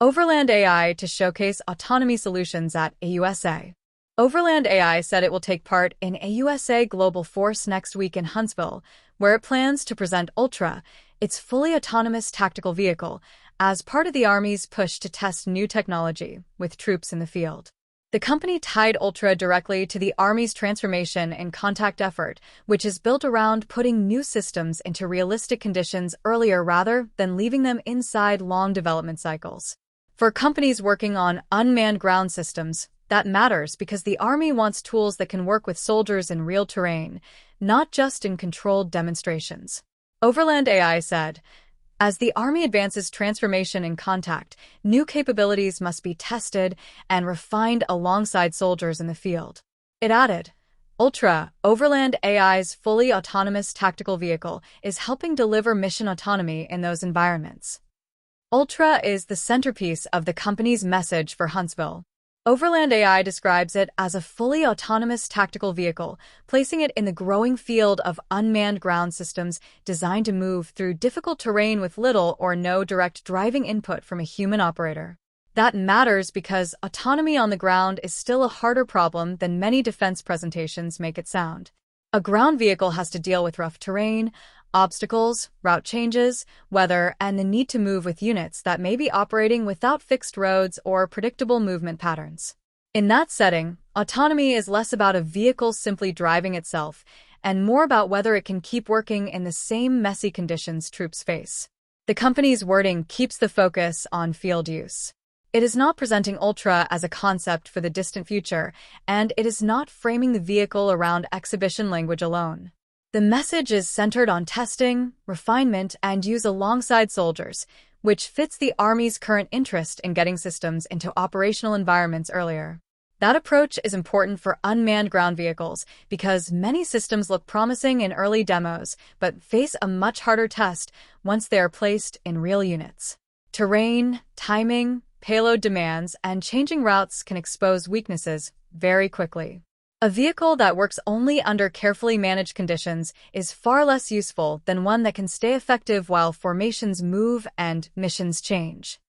Overland AI to showcase autonomy solutions at AUSA. Overland AI said it will take part in AUSA Global Force next week in Huntsville, where it plans to present Ultra, its fully autonomous tactical vehicle, as part of the Army's push to test new technology with troops in the field. The company tied Ultra directly to the Army's transformation and contact effort, which is built around putting new systems into realistic conditions earlier rather than leaving them inside long development cycles. For companies working on unmanned ground systems, that matters because the Army wants tools that can work with soldiers in real terrain, not just in controlled demonstrations. Overland AI said, as the Army advances transformation and contact, new capabilities must be tested and refined alongside soldiers in the field. It added, Ultra, Overland AI's fully autonomous tactical vehicle, is helping deliver mission autonomy in those environments. Ultra is the centerpiece of the company's message for Huntsville. Overland AI describes it as a fully autonomous tactical vehicle, placing it in the growing field of unmanned ground systems designed to move through difficult terrain with little or no direct driving input from a human operator. That matters because autonomy on the ground is still a harder problem than many defense presentations make it sound. A ground vehicle has to deal with rough terrain, obstacles, route changes, weather, and the need to move with units that may be operating without fixed roads or predictable movement patterns. In that setting, autonomy is less about a vehicle simply driving itself and more about whether it can keep working in the same messy conditions troops face. The company's wording keeps the focus on field use. It is not presenting Ultra as a concept for the distant future, and it is not framing the vehicle around exhibition language alone. The message is centered on testing, refinement, and use alongside soldiers, which fits the Army's current interest in getting systems into operational environments earlier. That approach is important for unmanned ground vehicles because many systems look promising in early demos but face a much harder test once they are placed in real units. Terrain, timing, payload demands, and changing routes can expose weaknesses very quickly. A vehicle that works only under carefully managed conditions is far less useful than one that can stay effective while formations move and missions change.